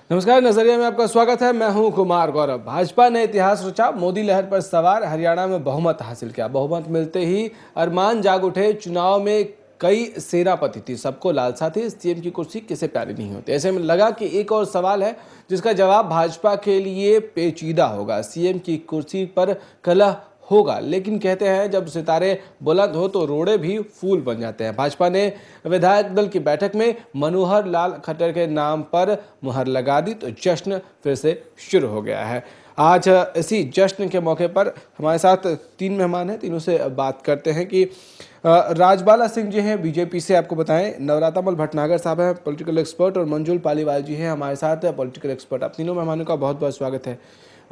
नमस्कार, नजरिया में आपका स्वागत है। मैं हूं कुमार गौरव। भाजपा ने इतिहास रचा, मोदी लहर पर सवार हरियाणा में बहुमत हासिल किया। बहुमत मिलते ही अरमान जाग उठे। चुनाव में कई सेनापति थी, सबको लालसा थी, सीएम की कुर्सी किसे प्यारी नहीं होती। ऐसे में लगा कि एक और सवाल है जिसका जवाब भाजपा के लिए पेचीदा होगा। सीएम की कुर्सी पर कलह होगा, लेकिन कहते हैं जब सितारे बुलंद हो तो रोड़े भी फूल बन जाते हैं। भाजपा ने विधायक दल की बैठक में मनोहर लाल खट्टर के नाम पर मुहर लगा दी तो जश्न फिर से शुरू हो गया है। आज इसी जश्न के मौके पर हमारे साथ तीन मेहमान हैं, तीनों से बात करते हैं कि राजबाला सिंह जी हैं बीजेपी से, आपको बताएं। नवरातामल भटनागर साहब हैं, पॉलिटिकल एक्सपर्ट, और मंजुल पालीवाल जी हैं हमारे साथ, पॉलिटिकल एक्सपर्ट। आप तीनों मेहमानों का बहुत बहुत स्वागत है।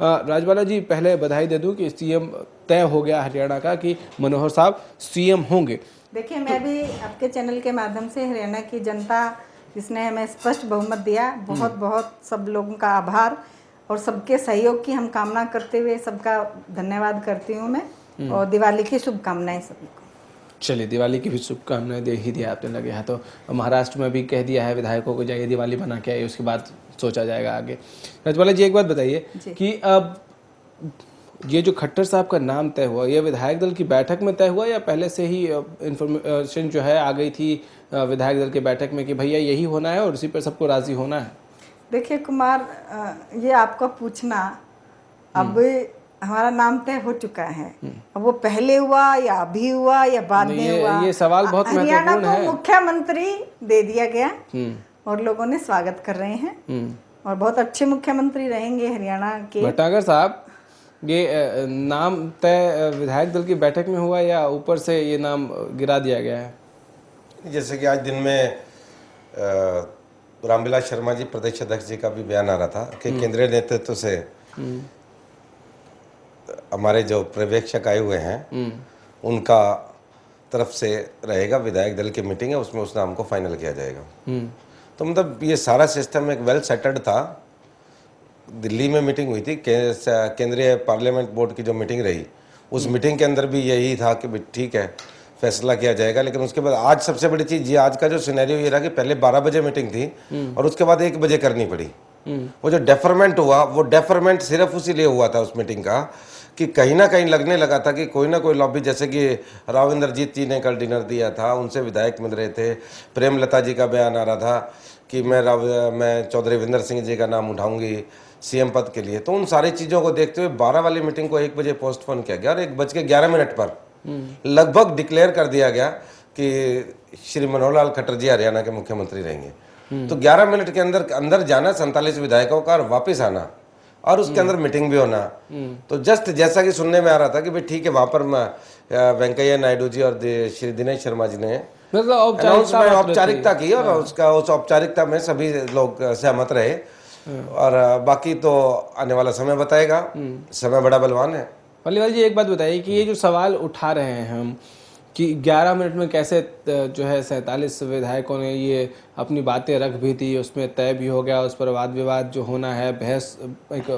राजबाला जी, पहले बधाई दे दूं कि सीएम तय हो गया हरियाणा का कि मनोहर साहब सीएम होंगे। देखिए, मैं भी आपके चैनल के माध्यम से हरियाणा की जनता जिसने हमें स्पष्ट बहुमत दिया, बहुत बहुत सब लोगों का आभार और सबके सहयोग की हम कामना करते हुए सबका धन्यवाद करती हूँ मैं, और दिवाली की शुभकामनाएं सभी को। चलिए, दिवाली की भी शुभकामनाएं दे ही दिया आपने, लगे हाथों। तो महाराष्ट्र में भी कह दिया है विधायकों को, जाइए दिवाली बना के आइए, उसके बाद सोचा जाएगा आगे। राजबाला जी, एक बात बताइए कि अब ये जो खट्टर साहब का नाम तय हुआ, ये विधायक दल की बैठक में तय हुआ या पहले से ही इंफॉर्मेशन जो है आ गई थी विधायक दल की बैठक में कि भैया यही होना है और इसी पर सबको राजी होना है? देखिए कुमार, ये आपका पूछना, अब हमारा नाम तय हो चुका है। अब वो पहले हुआ या अभी हुआ या बाद में हुआ, ये सवाल बहुत हरियाणा महत्वपूर्ण है। को मुख्यमंत्री दे दिया गया और लोगों ने स्वागत कर रहे हैं और बहुत अच्छे मुख्यमंत्री रहेंगे हरियाणा के। भटनागर साहब, ये नाम तय विधायक दल की बैठक में हुआ या ऊपर से ये नाम गिरा दिया गया है? जैसे कि आज दिन में रामविलास शर्मा जी प्रदेश अध्यक्ष जी का भी बयान आ रहा था कि केंद्रीय नेतृत्व से हमारे जो पर्यवेक्षक आए हुए हैं उनका तरफ से रहेगा, विधायक दल की मीटिंग है उसमें उस नाम को फाइनल किया जाएगा। तो मतलब ये सारा सिस्टम एक वेल सेटल्ड था। दिल्ली में मीटिंग हुई थी, केंद्रीय पार्लियामेंट बोर्ड की जो मीटिंग रही, उस मीटिंग के अंदर भी यही था कि ठीक है फैसला किया जाएगा। लेकिन उसके बाद आज सबसे बड़ी चीज़ ये, आज का जो सिनेरियो ये रहा कि पहले 12 बजे मीटिंग थी और उसके बाद 1 बजे करनी पड़ी। वो जो डेफरमेंट हुआ, वो डेफरमेंट सिर्फ उसी लिए हुआ था उस मीटिंग का कि कहीं ना कहीं लगने लगा था कि कोई ना कोई लॉबी, जैसे कि राव इंद्रजीत जी ने कल डिनर दिया था, उनसे विधायक मिल रहे थे, प्रेमलता जी का बयान आ रहा था कि मैं चौधरी विंदर सिंह जी का नाम उठाऊंगी सीएम पद के लिए। तो उन सारी चीज़ों को देखते हुए 12 वाली मीटिंग को 1 बजे पोस्टपोन किया गया और 1:11 पर लगभग डिक्लेयर कर दिया गया कि श्री मनोहर लाल खट्टर जी हरियाणा के मुख्यमंत्री रहेंगे। तो 11 मिनट के अंदर अंदर जाना 47 विधायकों का और वापस आना और उसके अंदर मीटिंग भी होना। तो जस्ट जैसा कि सुनने में आ रहा था कि भाई ठीक है, वहां पर वेंकैया नायडू जी और श्री दिनेश शर्मा जी ने औपचारिकता की और उसका उस औपचारिकता में सभी लोग सहमत रहे। और बाकी तो आने वाला समय बताएगा, समय बड़ा बलवान है। पालीवाल जी, एक बात बताइए कि ये जो सवाल उठा रहे हैं हम कि 11 मिनट में कैसे जो है 47 विधायकों ने ये अपनी बातें रख भी दी, उसमें तय भी हो गया, उस पर वाद विवाद जो होना है, बहस एक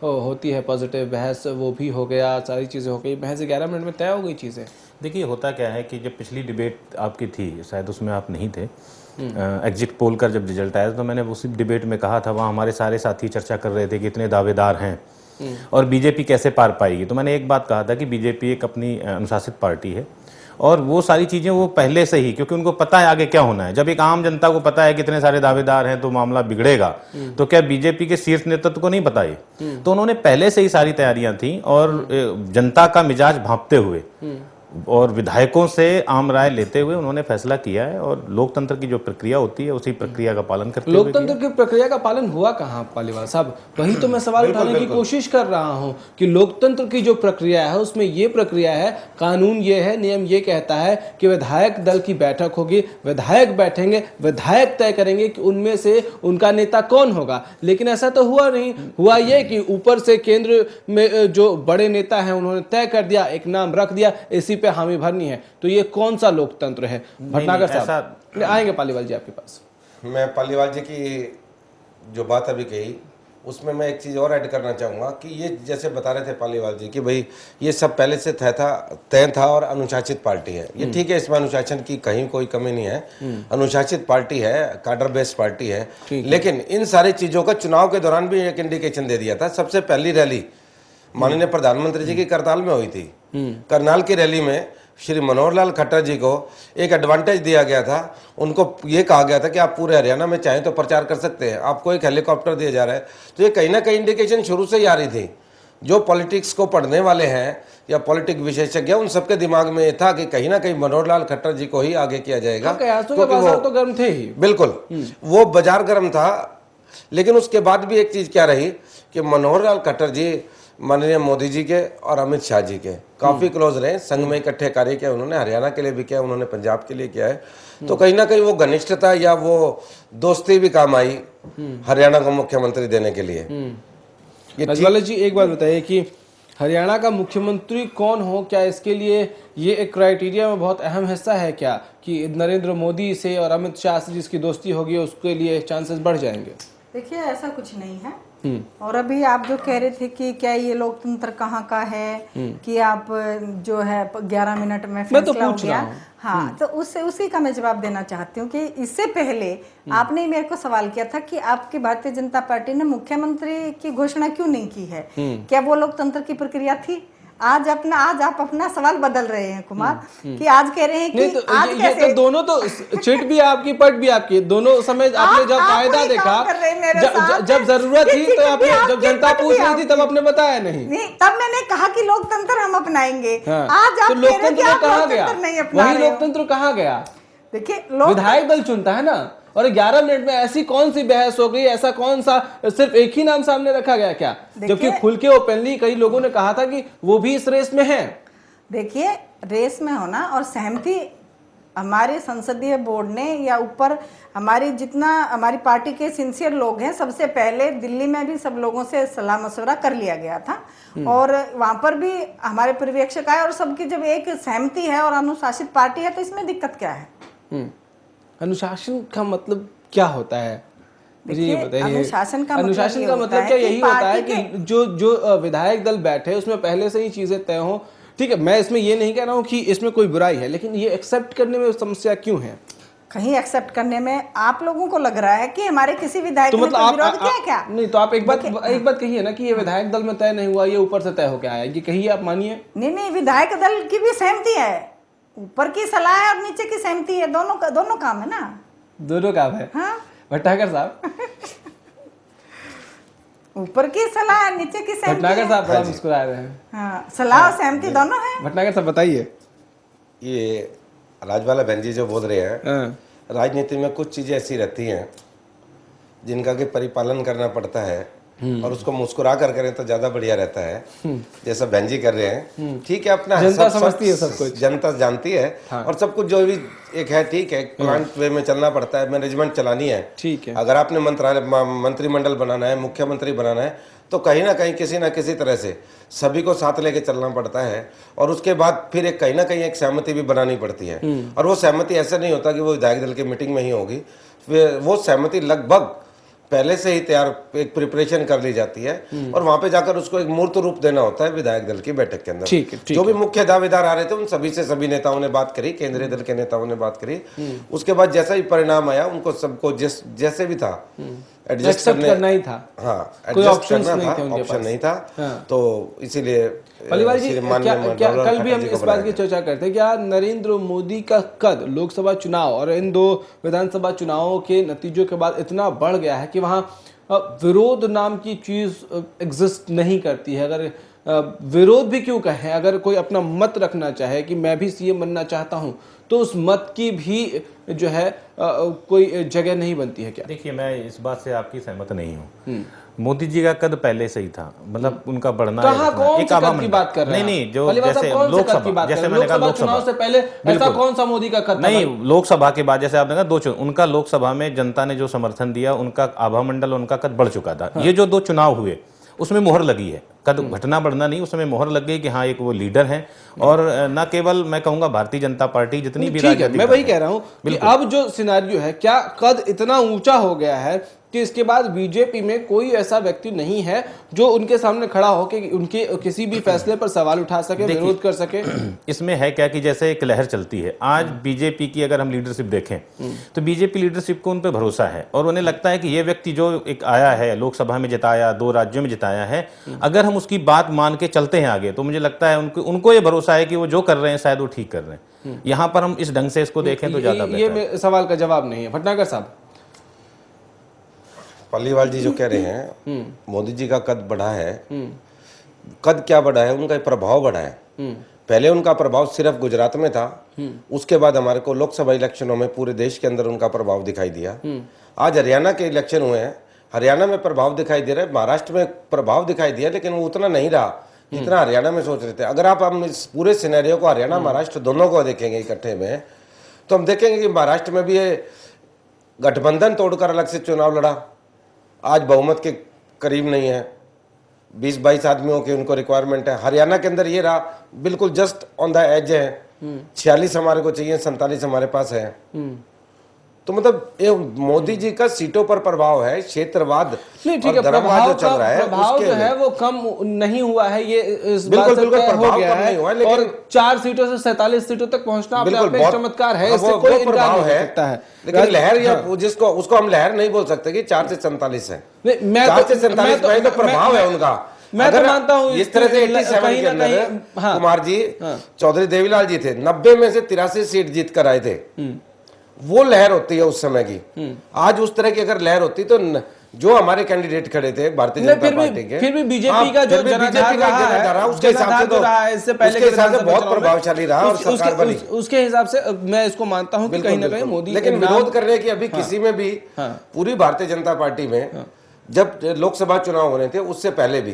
होती है पॉजिटिव बहस, वो भी हो गया, सारी चीज़ें हो गई, बहस 11 मिनट में तय हो गई चीज़ें। देखिए, होता क्या है कि जब पिछली डिबेट आपकी थी, शायद उसमें आप नहीं थे, एग्जिट पोल का जब रिजल्ट आया तो मैंने उसी डिबेट में कहा था, वहाँ हमारे सारे साथी चर्चा कर रहे थे कि इतने दावेदार हैं और बीजेपी कैसे पार पाएगी। तो मैंने एक बात कहा था कि बीजेपी एक अपनी अनुशासित पार्टी है और वो सारी चीज़ें वो पहले से ही, क्योंकि उनको पता है आगे क्या होना है। जब एक आम जनता को पता है कि इतने सारे दावेदार हैं तो मामला बिगड़ेगा, तो क्या बीजेपी के शीर्ष नेतृत्व को नहीं पता ये? तो उन्होंने पहले से ही सारी तैयारियां थी और जनता का मिजाज भांपते हुए और विधायकों से आम राय लेते हुए उन्होंने फैसला किया है और लोकतंत्र की जो प्रक्रिया होती है उसी प्रक्रिया का पालन करते हुए। लोकतंत्र की प्रक्रिया का पालन हुआ कहाँ पालीवाल साहब? वही तो मैं सवाल उठाने की कोशिश कर रहा हूँ कि लोकतंत्र की जो प्रक्रिया है उसमें ये प्रक्रिया है, कानून ये है, नियम ये कहता है कि विधायक दल की बैठक होगी, विधायक बैठेंगे, विधायक तय करेंगे कि उनमें से उनका नेता कौन होगा। लेकिन ऐसा तो हुआ नहीं। हुआ ये कि ऊपर से केंद्र में जो बड़े नेता हैं उन्होंने तय कर दिया, एक नाम रख दिया, इसी पे हामी भरनी है। तो ये कौन सा लोकतंत्र है? भटनागर साहब आएंगे पालीवाल जी आपके पास। मैं पालीवाल जी की जो बात अभी कही उसमें मैं एक चीज़ और ऐड करना चाहूँगा कि ये जैसे बता रहे थे पालीवाल जी कि भाई ये सब पहले से तय था और अनुशासित पार्टी है। ये ठीक है, इसमें अनुशासन की कहीं कोई कमी नहीं है, अनुशासित पार्टी है, काडर बेस्ड पार्टी है। लेकिन इन सारी चीज़ों का चुनाव के दौरान भी एक इंडिकेशन दे दिया था। सबसे पहली रैली माननीय प्रधानमंत्री जी की करनाल में हुई थी। करनाल की रैली में श्री मनोहर लाल खट्टर जी को एक एडवांटेज दिया गया था। उनको ये कहा गया था कि आप पूरे हरियाणा में चाहें तो प्रचार कर सकते हैं, आपको एक हेलीकॉप्टर दिया जा रहा है। तो ये कहीं ना कहीं इंडिकेशन शुरू से ही आ रही थी। जो पॉलिटिक्स को पढ़ने वाले हैं या पॉलिटिक विशेषज्ञ, उन सबके दिमाग में ये था कि कहीं ना कहीं मनोहर लाल खट्टर जी को ही आगे किया जाएगा। कयासों के बाजार तो गर्म थे ही। बिल्कुल, वो बाजार गर्म था। लेकिन उसके बाद भी एक चीज क्या रही कि मनोहर लाल खट्टर जी माननीय मोदी जी के और अमित शाह जी के काफी क्लोज रहे, संघ में इकट्ठे कार्य किया उन्होंने, हरियाणा के लिए भी किया उन्होंने, पंजाब के लिए किया है। तो कहीं ना कहीं वो घनिष्ठता या वो दोस्ती भी काम आई हरियाणा को मुख्यमंत्री देने के लिए। रजवाले जी एक बात बताइए कि हरियाणा का मुख्यमंत्री कौन हो, क्या इसके लिए ये एक क्राइटेरिया में बहुत अहम हिस्सा है क्या कि नरेंद्र मोदी से और अमित शाह से जिसकी दोस्ती होगी उसके लिए चांसेस बढ़ जाएंगे? देखिए ऐसा कुछ नहीं है। और अभी आप जो कह रहे थे कि क्या ये लोकतंत्र कहाँ का है कि आप जो है 11 मिनट में फैसला हो गया। हाँ, तो उससे उसी का मैं जवाब देना चाहती हूँ कि इससे पहले आपने मेरे को सवाल किया था कि आपकी भारतीय जनता पार्टी ने मुख्यमंत्री की घोषणा क्यों नहीं की है, क्या वो लोकतंत्र की प्रक्रिया थी? आज आप अपना सवाल बदल रहे हैं कुमार कि आज कह रहे हैं कि तो आज ये तो दोनों तो चिट भी आपकी पट भी आपकी, दोनों समय आपने जब कायदा देखा, जब जरूरत थी तो आपने, जब जनता पूछ रही थी तब आपने बताया नहीं। तब मैंने कहा कि लोकतंत्र हम अपनाएंगे। आज तो आप कह रहे हैं कि आप लोकतंत्र कहाँ लोकतंत्र नहीं गया? अपना वही रहे हो। लोकतंत्र कहाँ गया? देखिए विधायक दल चुनता है ना, और 11 मिनट में ऐसी कौन सी बहस हो गई, ऐसा कौन सा सिर्फ एक ही नाम सामने रखा गया क्या? जबकि खुल के ओपनली कई लोगों ने कहा था कि वो भी इस रेस में है। देखिए रेस में होना और सहमति हमारे संसदीय बोर्ड ने या ऊपर हमारी पार्टी के सिंसियर लोग हैं, सबसे पहले दिल्ली में भी सब लोगों से सलाह मशवरा कर लिया गया था और वहां पर भी हमारे पर्यवेक्षक आए और सबकी जब एक सहमति है और अनुशासित पार्टी है तो इसमें दिक्कत क्या है? अनुशासन का मतलब क्या होता है मुझे ये बताइए। अनुशासन का मतलब क्या यही होता है कि जो विधायक दल बैठे उसमें पहले से ही चीजें तय हो। ठीक है, मैं इसमें ये नहीं कह रहा हूँ कि इसमें कोई बुराई है, लेकिन ये एक्सेप्ट करने में समस्या क्यों है? कहीं एक्सेप्ट करने में आप लोगों को लग रहा है कि हमारे किसी विधायक ने कोई विरोध किया क्या? नहीं, तो आप एक बात कहिए ना कि ये विधायक दल में तय नहीं हुआ, ये ऊपर से तय होकर आया, ये कहिए, आप मानिए। नहीं, विधायक दल की भी सहमति है, ऊपर की सलाह है और नीचे की सहमति है, दोनों काम है ना। दोनों काम है। हाँ? भट्टागर साहब ऊपर की सलाह है, नीचे की सहमति। भट्टागर साहब बड़ा मुस्कुरा रहे हैं। हाँ, सलाह और सहमति दोनों है। भट्टागर साहब बताइए। ये राजवाला बहन जी जो बोल रहे हैं, राजनीति में कुछ चीजें ऐसी रहती हैं जिनका कि परिपालन करना पड़ता है और उसको मुस्कुरा कर करें तो ज्यादा बढ़िया रहता है। जैसा बहन जी कर रहे हैं, ठीक है, अपना जनता समझती है सब कुछ, जनता जानती है। हाँ। और सब कुछ जो भी एक है, ठीक है, प्लांट वे में चलना पड़ता है, मैनेजमेंट चलानी है। ठीक है, अगर आपने मंत्रिमंडल बनाना है, मुख्यमंत्री बनाना है, तो कहीं ना कहीं किसी ना किसी तरह से सभी को साथ लेके चलना पड़ता है और उसके बाद फिर एक कहीं ना कहीं एक सहमति भी बनानी पड़ती है। और वो सहमति ऐसा नहीं होता कि वो विधायक दल की मीटिंग में ही होगी, वो सहमति लगभग पहले से ही तैयार एक प्रिपरेशन कर ली जाती है और वहां पे जाकर उसको एक मूर्त रूप देना होता है विधायक दल की बैठक के अंदर। ठीक है, जो भी मुख्य दावेदार आ रहे थे उन सभी से सभी नेताओं ने बात करी, केंद्रीय दल के नेताओं ने बात करी। उसके बाद जैसा ही परिणाम आया उनको सबको जैसे भी था एडजस्ट करना ही था। हाँ, एडजस्ट करना था, ऑप्शन नहीं था। तो इसीलिए पालीवाल जी, क्या कल भी हम इस बात की चर्चा करते हैं, क्या नरेंद्र मोदी का कद लोकसभा चुनाव और इन 2 विधानसभा चुनावों के नतीजों के बाद इतना बढ़ गया है कि वहाँ विरोध नाम की चीज एग्जिस्ट नहीं करती है? अगर विरोध भी क्यों कहें, अगर कोई अपना मत रखना चाहे कि मैं भी सीएम बनना चाहता हूं, तो उस मत की भी जो है कोई जगह नहीं बनती है क्या? देखिए, मैं इस बात से आपकी सहमत नहीं हूँ। मोदी जी का कद पहले से ही था, मतलब उनका बढ़ना कहाँ कौन से कद की बात कर रहे हैं? नहीं, जो जैसे लोकसभा, जैसे मैंने कहा लोकसभा से पहले ऐसा कौन सा मोदी का कद? नहीं, लोकसभा के बाद जैसे आपने कहा उनका लोकसभा में जनता ने जो समर्थन दिया, उनका आभा मंडल, उनका कद बढ़ चुका था। ये जो 2 चुनाव हुए उसमें मोहर लगी है, कद घटना बढ़ना नहीं, उसमें मोहर लग गई कि हाँ एक वो लीडर हैं। और न केवल मैं कहूंगा भारतीय जनता पार्टी जितनी भी ठीक है, मैं वही कह रहा हूं कि अब जो सिनेरियो है, क्या कद इतना ऊंचा हो गया है कि इसके बाद बीजेपी में कोई ऐसा व्यक्ति नहीं है जो उनके सामने खड़ा हो कि उनके किसी भी फैसले पर सवाल उठा सके, विरोध कर सके। इसमें है क्या कि जैसे एक लहर चलती है, आज बीजेपी की अगर हम लीडरशिप देखें तो बीजेपी लीडरशिप को उन पर भरोसा है और उन्हें लगता है कि ये व्यक्ति जो एक आया है, लोकसभा में जिताया, 2 राज्यों में जिताया है, अगर हम उसकी बात मान के चलते हैं आगे तो मुझे लगता है उनको ये भरोसा है कि वो जो कर रहे हैं शायद वो ठीक कर रहे हैं। यहाँ पर हम इस ढंग से इसको देखें तो ज्यादा बेहतर है। ये सवाल का जवाब नहीं है। भटनागर साहब, पालीवाल जी जो कह रहे हैं मोदी जी का कद बढ़ा है, कद क्या बढ़ा है, उनका प्रभाव बढ़ा है। पहले उनका प्रभाव सिर्फ गुजरात में था, उसके बाद हमारे को लोकसभा इलेक्शनों में पूरे देश के अंदर उनका प्रभाव दिखाई दिया। आज हरियाणा के इलेक्शन हुए हैं, हरियाणा में प्रभाव दिखाई दे रहा है, महाराष्ट्र में प्रभाव दिखाई दिया, लेकिन वो उतना नहीं रहा जितना हरियाणा में सोच रहे थे। अगर आप हम इस पूरे सिनेरियो को हरियाणा महाराष्ट्र दोनों को देखेंगे इकट्ठे में, तो हम देखेंगे कि महाराष्ट्र में भी ये गठबंधन तोड़कर अलग से चुनाव लड़ा, आज बहुमत के करीब नहीं है, 20-22 आदमियों की उनको रिक्वायरमेंट है। हरियाणा के अंदर ये रहा बिल्कुल जस्ट ऑन द एज है, 46 हमारे को चाहिए, 47 हमारे पास है। तो मतलब ये मोदी जी का सीटों पर प्रभाव है, क्षेत्रवाद नहीं ठीक है, धर्मवाद जो चल रहा है प्रभाव जो है वो कम नहीं हुआ है, ये इस बात बिल्कुल से बिल्कुल तय हो प्रभाव गया कम है। नहीं हुआ है, लेकिन और 4 सीटों से 47 सीटों तक पहुंचना अपने आप में एक बहुत चमत्कार है, हाँ, इससे वो कोई इनकार प्रभाव नहीं कर है, सकता है। लेकिन लहर या जिसको उसको हम लहर नहीं बोल सकते कि 4 से 47 है। नहीं, मैं 4 तो- से 47 मैं तो प्रभाव है उनका। मैं तो अगर मानता हूं इस तरह से 87 कहीं के ना अंदर कहीं, हाँ। कुमार जी चौधरी देवीलाल जी थे, 90 में से 83 सीट जीत कर आए थे। वो लहर होती है उस समय की। आज उस तरह की अगर लहर होती तो जो हमारे कैंडिडेट खड़े थे भारतीय जनता पार्टी के, फिर भी बीजेपी हाँ, का जो फिर भी जनाधार बीजेपी का रहा है, जनाधार उसके हिसाब से तो रहा है, इससे पहले उसके हिसाब से विधानसभा बहुत चुनाव में, प्रभावशाली रहा और सरकार बनी। उसके हिसाब से मैं इसको मानता हूं कि कहीं ना कहीं मोदी, लेकिन विरोध कर रहे हैं कि अभी किसी में भी पूरी भारतीय जनता पार्टी में जब लोकसभा चुनाव हो रहे थे उससे पहले भी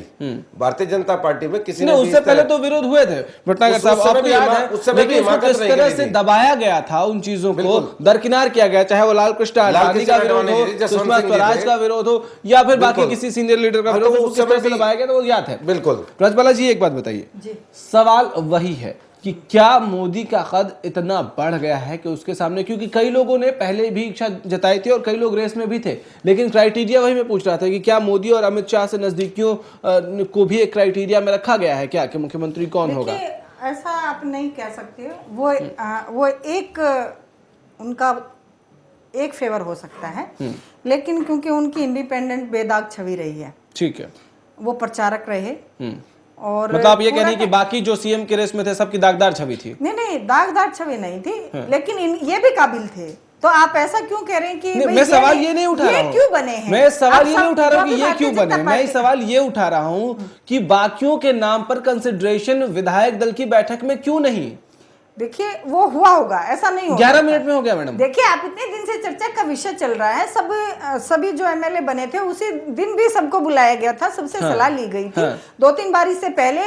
भारतीय जनता पार्टी में किसी ने उससे पहले तो विरोध हुए थे। भटनागर साहब, आपको याद है, लेकिन उसको किस तरह से दबाया गया था, उन चीजों को दरकिनार किया गया, चाहे वो लाल कृष्ण आडवाणी का विरोध हो, सुषमा स्वराज का विरोध हो, या फिर बाकी किसी सीनियर लीडर का विरोध हो, किस तरह से दबाया गया था वो याद है। बिल्कुल। प्रज्वला जी एक बात बताइए, सवाल वही है कि क्या मोदी का कद इतना बढ़ गया है कि उसके सामने, क्योंकि कई लोगों ने पहले भी इच्छा जताई थी और कई लोग रेस में भी थे, लेकिन क्राइटेरिया वही मैं पूछ रहा था कि क्या मोदी और अमित शाह से नजदीकियों को भी एक क्राइटेरिया में रखा गया है क्या कि मुख्यमंत्री कौन होगा? ऐसा आप नहीं कह सकते। वो एक उनका एक फेवर हो सकता है, लेकिन क्योंकि उनकी इंडिपेंडेंट बेदाग छवि रही है, ठीक है, वो प्रचारक रहे। और मतलब आप ये कह रहे हैं कि बाकी जो सीएम के रेस में थे सबकी दागदार छवि थी? नहीं, दागदार छवि नहीं थी, लेकिन ये भी काबिल थे। तो आप ऐसा क्यों कह रहे हैं कि मैं सवाल ये नहीं उठा रहा हूं, क्यों बने हैं? मैं सवाल ये नहीं उठा रहा हूं कि ये क्यों बने, मैं जनता सवाल ये उठा रहा हूं कि बाकियों के नाम पर कंसिडरेशन विधायक दल की बैठक में क्यों नहीं? देखिए वो हुआ होगा, ऐसा नहीं होगा। 11 मिनट में हो गया मैडम। देखिए आप इतने दिन से चर्चा का विषय चल रहा है, सभी जो एमएलए बने थे उसी दिन भी सबको बुलाया गया था, सबसे सलाह ली गई थी। 2-3 बार इससे पहले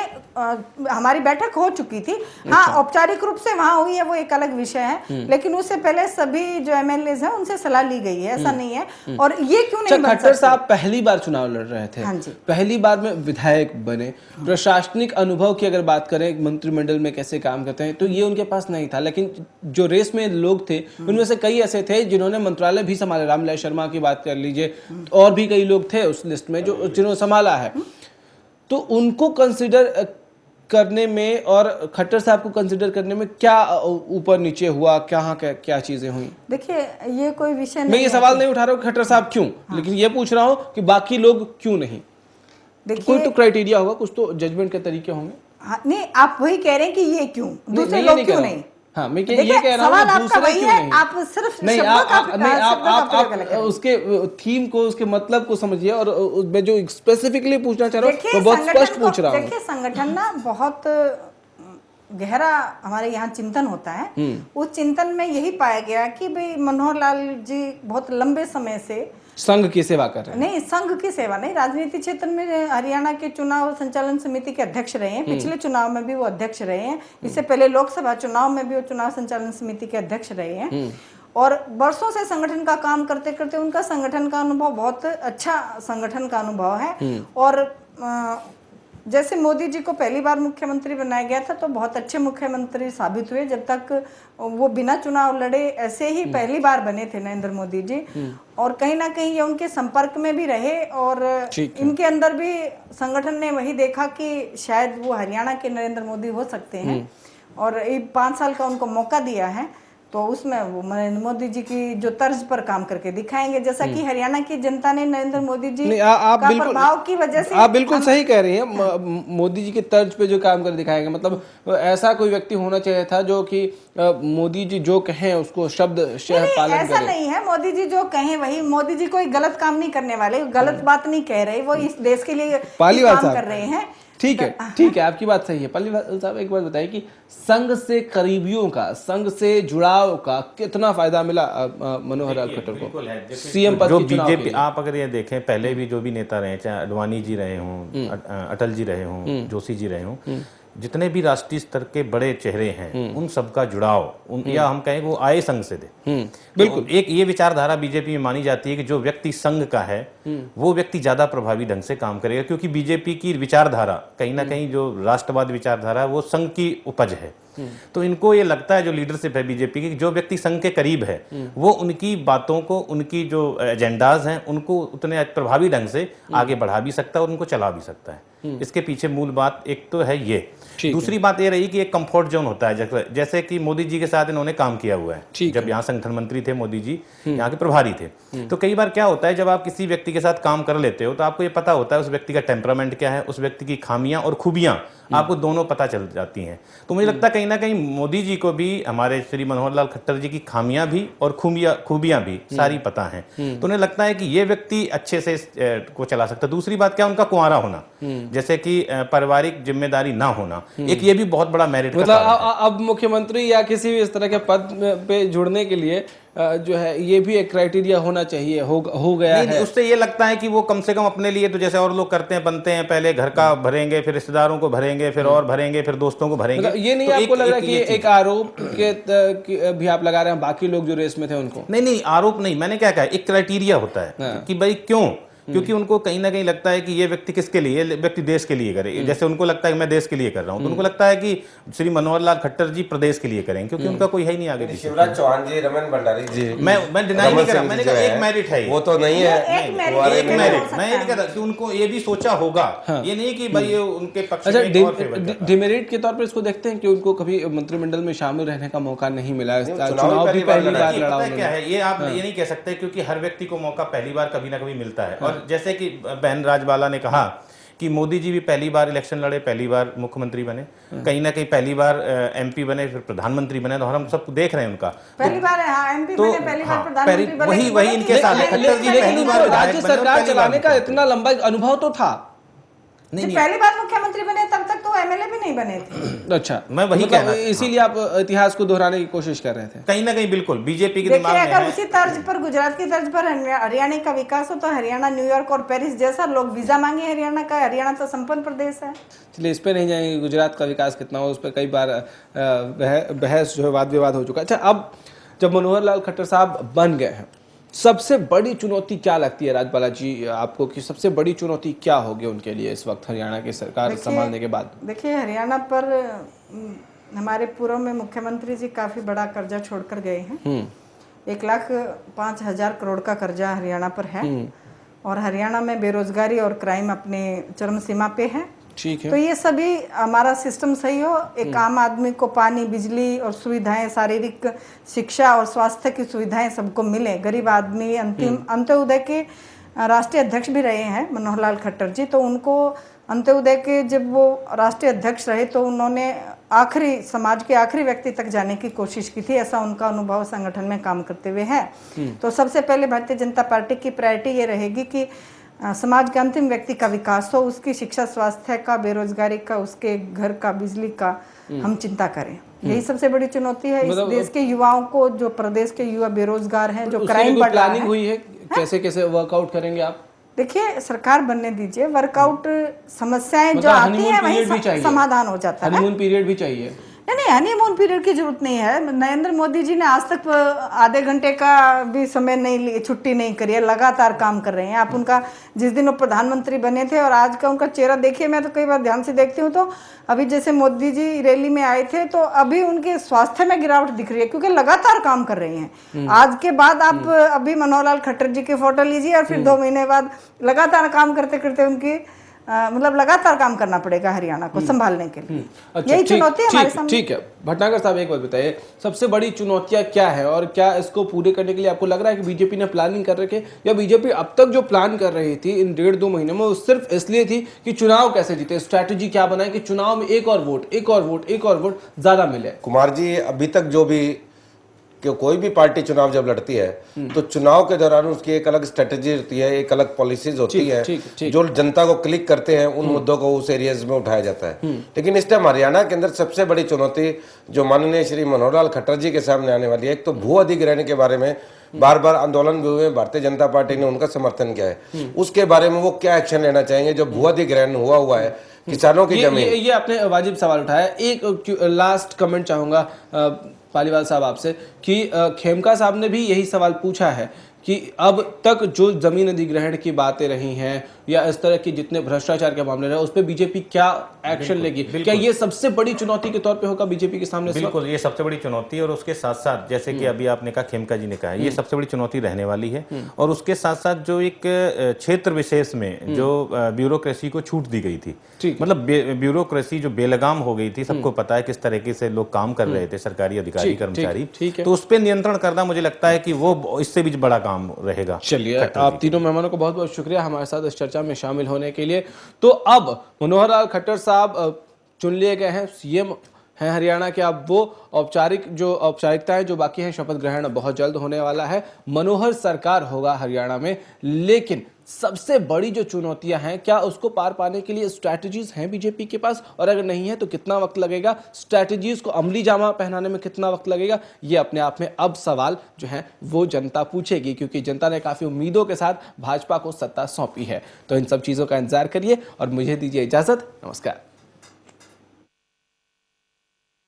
हमारी बैठक हो चुकी थी। हाँ, औपचारिक रूप से वहां हुई है वो एक अलग विषय है, लेकिन उससे पहले सभी जो एमएलए हैं उनसे सलाह ली गई है, ऐसा नहीं है। और ये क्यों नहीं बन खट्टर साहब पहली बार चुनाव लड़ रहे थे, हाँ जी, पहली बार में विधायक बने, प्रशासनिक अनुभव की अगर बात करें, मंत्रिमंडल में कैसे काम करते हैं, तो ये उनके पास नहीं था। लेकिन जो रेस में लोग थे उनमें से कई ऐसे थे जिन्होंने मंत्रालय भी संभाला, रामलाल शर्मा की बात कर लीजिए, और भी कई लोग थे उस लिस्ट में जो जिन्होंने संभाला है। तो उनको कंसिडर करने में और खट्टर साहब को कंसिडर करने में क्या ऊपर नीचे हुआ, क्या चीजें हुई? देखिए ये कोई विषय नहीं, मैं ये सवाल नहीं उठा रहा हूँ खट्टर साहब क्यों, लेकिन ये पूछ रहा हूँ कि बाकी लोग क्यों नहीं। कोई तो क्राइटेरिया होगा, कुछ तो जजमेंट के तरीके होंगे। हाँ, नहीं आप वही कह रहे हैं कि ये क्यों, दूसरे लोग क्यों नहीं? हाँ, मैं ये कह रहा हूँ दूसरे क्यों नहीं? आप सिर्फ नहीं, आप उसके थीम को, उसके मतलब को समझिए, और मैं जो स्पेसिफिकली पूछना चाह रहा हूँ वो बहुत स्पष्ट पूछ रहा हूँ। देखिए संगठन ना बहुत गहरा हमारे यहाँ चिंतन होता है। उस चिंतन में यही पाया गया कि भाई मनोहर लाल जी बहुत लंबे समय से संघ की सेवा कर रहे हैं। नहीं, संघ की सेवा नहीं, राजनीतिक क्षेत्र में हरियाणा के चुनाव संचालन समिति के अध्यक्ष रहे हैं, पिछले चुनाव में भी वो अध्यक्ष रहे हैं, इससे पहले लोकसभा चुनाव में भी वो चुनाव संचालन समिति के अध्यक्ष रहे हैं, और वर्षों से संगठन का काम करते करते उनका संगठन का अनुभव बहुत अच्छा संगठन का अनुभव है। और जैसे मोदी जी को पहली बार मुख्यमंत्री बनाया गया था तो बहुत अच्छे मुख्यमंत्री साबित हुए, जब तक वो बिना चुनाव लड़े ऐसे ही पहली बार बने थे नरेंद्र मोदी जी। और कहीं ना कहीं ये उनके संपर्क में भी रहे और इनके अंदर भी संगठन ने वही देखा कि शायद वो हरियाणा के नरेंद्र मोदी हो सकते हैं और 5 साल का उनको मौका दिया है, तो उसमें वो नरेंद्र मोदी जी की जो तर्ज पर काम करके दिखाएंगे, जैसा कि हरियाणा की जनता ने नरेंद्र मोदी जी आप का बिल्कुल प्रभाव की वजह से आप बिल्कुल सही कह रही हैं। मोदी जी के तर्ज पे जो काम कर दिखाएंगे, मतलब ऐसा कोई व्यक्ति होना चाहिए था जो कि मोदी जी जो कहें उसको शब्द पालन ऐसा करे। नहीं है, मोदी जी जो कहें वही, मोदी जी कोई गलत काम नहीं करने वाले, गलत बात नहीं कह रहे, वो इस देश के लिए पालीवाल काम साहब कर रहे हैं। ठीक है, आपकी बात सही है। पालीवाल साहब एक बात बताइए कि संघ से करीबियों का, संघ से जुड़ाव का कितना फायदा मिला मनोहर लाल खट्टर को सीएम पद जो के चुनाव बीजेपी, के लिए? आप अगर ये देखें पहले भी जो भी नेता रहे, चाहे अडवाणी जी रहे हों, अटल जी रहे हों, जोशी जी रहे हों, जितने भी राष्ट्रीय स्तर के बड़े चेहरे हैं उन सबका जुड़ाव या हम कहें वो आए संघ से थे। बिल्कुल एक ये विचारधारा बीजेपी में मानी जाती है कि जो व्यक्ति संघ का है वो व्यक्ति ज्यादा प्रभावी ढंग से काम करेगा, क्योंकि बीजेपी की विचारधारा कहीं ना कहीं जो राष्ट्रवाद विचारधारा है वो संघ की उपज है। तो इनको ये लगता है, जो लीडरशिप है बीजेपी की, जो व्यक्ति संघ के करीब है वो उनकी बातों को, उनकी जो एजेंडाज हैं उनको उतने प्रभावी ढंग से आगे बढ़ा भी सकता है और उनको चला भी सकता है। इसके पीछे मूल बात एक तो है ये। दूसरी बात ये रही कि एक कंफर्ट जोन होता है, जैसे कि मोदी जी के साथ इन्होंने काम किया हुआ है। जब यहाँ संगठन मंत्री थे मोदी जी, यहाँ के प्रभारी थे, तो कई बार क्या होता है जब आप किसी व्यक्ति के साथ काम कर लेते हो तो आपको ये पता होता है उस व्यक्ति का टेम्परामेंट क्या है, उस व्यक्ति की खामियां और खूबियां आपको दोनों पता चल जाती हैं। तो मुझे लगता है कहीं ना कहीं मोदी जी को भी हमारे श्री मनोहर लाल खट्टर जी की खामियां भी और खूबियां भी सारी पता हैं। तो उन्हें लगता है कि ये व्यक्ति अच्छे से को चला सकता है। दूसरी बात क्या, उनका कुंवारा होना, जैसे कि पारिवारिक जिम्मेदारी ना होना, एक ये भी बहुत बड़ा मेरिट का कारण है। अब मुख्यमंत्री या किसी भी इस तरह के पद पे जुड़ने के लिए जो है ये भी एक क्राइटेरिया होना चाहिए, हो गया है। उससे ये लगता है कि वो कम से कम अपने लिए तो जैसे और लोग करते हैं, बनते हैं, पहले घर का भरेंगे, फिर रिश्तेदारों को भरेंगे, फिर और भरेंगे, फिर दोस्तों को भरेंगे। मतलब ये नहीं तो आपको लग रहा है कि एक आरोप के भी आप लगा रहे हैं बाकी लोग जो रेस में थे उनको? नहीं, आरोप नहीं, मैंने क्या कहा, एक क्राइटेरिया होता है कि भाई क्यों, क्योंकि उनको कहीं ना कहीं लगता है कि ये व्यक्ति किसके लिए, ये व्यक्ति देश के लिए करे। जैसे उनको लगता है कि मैं देश के लिए कर रहा हूँ, तो उनको लगता है कि श्री मनोहर लाल खट्टर जी प्रदेश के लिए करेंगे, क्योंकि उनका कोई है ही नहीं आगे पीछे। शिवराज चौहान जी, रमन भंडारी जी, मैं डिनाई नहीं कर रहा, मैंने कहा एक मेरिट है, वो तो नहीं है, एक मेरिट, मैं ये नहीं कह रहा कि उनको ये भी सोचा होगा, ये नहीं कि भाई ये उनके पक्ष में एक और फेवर करता है। डिमेरिट के तौर पर इसको देखते हैं कि उनको कभी मंत्रिमंडल में शामिल रहने का मौका नहीं मिला, चुनाव भी पहली बार लड़ा। क्या है ये, आप ये नहीं कह सकते, क्योंकि हर व्यक्ति को मौका पहली बार कभी ना कभी मिलता है। और जैसे कि बहन राजबाला ने कहा कि मोदी जी भी पहली बार इलेक्शन लड़े, पहली बार मुख्यमंत्री बने, कहीं ना कहीं पहली बार एमपी बने, फिर प्रधानमंत्री बने, तो हम सब देख रहे हैं उनका पहली बार एमपी बने, पहली बार प्रधानमंत्री बने, वही इनके साथ है। खट्टर जी पहली बार राज्य सरकार चलाने का इतना लंबा अनुभव तो था। जब पहली बार मुख्यमंत्री बने तब तक तो एमएलए भी नहीं बने थे। अच्छा, मैं वही कह रहा था, इसीलिए आप इतिहास को दोहराने की कोशिश कर रहे थे कहीं ना कहीं। बिल्कुल बीजेपी के दिमाग देखिए, में अगर है। उसी तर्ज पर, गुजरात की तर्ज पर हरियाणा का विकास हो तो हरियाणा न्यूयॉर्क और पेरिस जैसा, लोग वीजा मांगे हरियाणा का, हरियाणा तो संपन्न प्रदेश है। चलिए इस पे नहीं जाएंगे, गुजरात का विकास कितना हो उस पर कई बार बहस जो है, वाद विवाद हो चुका है। अच्छा, अब जब मनोहर लाल खट्टर साहब बन गए हैं, सबसे बड़ी चुनौती क्या लगती है राजबाला जी आपको, कि सबसे बड़ी चुनौती क्या होगी उनके लिए इस वक्त हरियाणा की सरकार संभालने के बाद? देखिए, हरियाणा पर हमारे पूर्व में मुख्यमंत्री जी काफी बड़ा कर्जा छोड़कर गए हैं। 1,05,000 करोड़ का कर्जा हरियाणा पर है और हरियाणा में बेरोजगारी और क्राइम अपने चरम सीमा पे है। ठीक है, तो ये सभी हमारा सिस्टम सही हो, एक आम आदमी को पानी, बिजली और सुविधाएं, शारीरिक शिक्षा और स्वास्थ्य की सुविधाएं सबको मिले। गरीब आदमी, अंत्योदय के राष्ट्रीय अध्यक्ष भी रहे हैं मनोहर लाल खट्टर जी, तो उनको अंत्योदय के जब वो राष्ट्रीय अध्यक्ष रहे तो उन्होंने आखिरी, समाज के आखिरी व्यक्ति तक जाने की कोशिश की थी, ऐसा उनका अनुभव संगठन में काम करते हुए है। तो सबसे पहले भारतीय जनता पार्टी की प्रायोरिटी ये रहेगी कि समाज के अंतिम व्यक्ति का विकास हो, उसकी शिक्षा, स्वास्थ्य का, बेरोजगारी का, उसके घर का, बिजली का हम चिंता करें। यही सबसे बड़ी चुनौती है इस देश के युवाओं को, जो प्रदेश के युवा बेरोजगार हैं, जो क्राइम बढ़ रहा है। प्लानिंग हुई है, कैसे कैसे वर्कआउट करेंगे आप? देखिए, सरकार बनने दीजिए, वर्कआउट समस्याएं जो आती हैं वही समाधान हो जाता है। हनीमून पीरियड भी चाहिए। नहीं हनीमून पीरियड की जरूरत नहीं है। नरेंद्र मोदी जी ने आज तक आधे घंटे का भी समय नहीं ली, छुट्टी नहीं करी है, लगातार काम कर रहे हैं। आप उनका जिस दिन वो प्रधानमंत्री बने थे और आज का उनका चेहरा देखिए, मैं तो कई बार ध्यान से देखती हूँ, तो अभी जैसे मोदी जी रैली में आए थे तो अभी उनके स्वास्थ्य में गिरावट दिख रही है, क्योंकि लगातार काम कर रहे हैं। आज के बाद आप अभी मनोहर लाल खट्टर जी की फोटो लीजिए और फिर 2 महीने बाद लगातार काम करते करते उनकी मतलब लगातार काम करना पड़ेगा हरियाणा को संभालने के लिए। अच्छा, यही चुनौती है हमारे सामने। ठीक है भटनागर साहब, एक बात बताइए, सबसे बड़ी चुनौतियां क्या है और क्या इसको पूरे करने के लिए आपको लग रहा है कि बीजेपी ने प्लानिंग कर रखे, या बीजेपी अब तक जो प्लान कर रही थी इन 1.5-2 महीने में वो सिर्फ इसलिए थी कि चुनाव कैसे जीते, स्ट्रैटेजी क्या बनाए कि चुनाव में एक और वोट ज्यादा मिले? कुमार जी, अभी तक जो भी कि कोई भी पार्टी चुनाव जब लड़ती है तो चुनाव के दौरान उसकी एक अलग स्ट्रेटेजी होती है, एक अलग पॉलिसीज होती है जो जनता को क्लिक करते हैं, उन मुद्दों को उस एरियाज में उठाया जाता है। लेकिन इस टाइम हरियाणा के अंदर सबसे बड़ी चुनौती जो माननीय श्री मनोहर लाल खट्टर जी के सामने आने वाली है, एक तो भू अधिग्रहण के बारे में बार बार आंदोलन भी हुए, भारतीय जनता पार्टी ने उनका समर्थन किया है, उसके बारे में वो क्या एक्शन लेना चाहेंगे। जो भू अधिग्रहण हुआ है किसानों की जमीन, ये आपने वाजिब सवाल उठाया। एक लास्ट कमेंट चाहूंगा पालीवाल साहब आपसे कि खेमका साहब ने भी यही सवाल पूछा है कि अब तक जो जमीन अधिग्रहण की बातें रही हैं या इस तरह की जितने भ्रष्टाचार के मामले रहे उस पर बीजेपी क्या एक्शन लेगी, क्या ये सबसे बड़ी चुनौती के तौर पे होगा बीजेपी के सामने? बिल्कुल, ये सबसे बड़ी चुनौती, और उसके साथ साथ जैसे कि अभी आपने कहा, खेमका जी ने कहा, ये सबसे बड़ी चुनौती रहने वाली है। और उसके साथ साथ जो एक क्षेत्र विशेष में जो ब्यूरोक्रेसी को छूट दी गई थी, मतलब ब्यूरोक्रेसी जो बेलगाम हो गई थी, सबको पता है किस तरीके से लोग काम कर रहे थे, सरकारी अधिकारी कर्मचारी, तो उस पर नियंत्रण करना मुझे लगता है कि वो इससे भी बड़ा काम रहेगा। चलिए, आप तीनों मेहमानों को बहुत बहुत शुक्रिया हमारे साथ इस चर्चा में शामिल होने के लिए। तो अब मनोहर लाल खट्टर साहब चुन लिए गए हैं, सीएम हैं हरियाणा के। अब वो औपचारिकताएं जो बाकी हैं, शपथ ग्रहण बहुत जल्द होने वाला है, मनोहर सरकार होगा हरियाणा में। लेकिन सबसे बड़ी जो चुनौतियां हैं, क्या उसको पार पाने के लिए स्ट्रैटेजीज हैं बीजेपी के पास, और अगर नहीं है तो कितना वक्त लगेगा, स्ट्रैटेजीज को अमली जामा पहनाने में कितना वक्त लगेगा, ये अपने आप में अब सवाल जो है वो जनता पूछेगी, क्योंकि जनता ने काफी उम्मीदों के साथ भाजपा को सत्ता सौंपी है। तो इन सब चीजों का इंतजार करिए और मुझे दीजिए इजाजत। नमस्कार।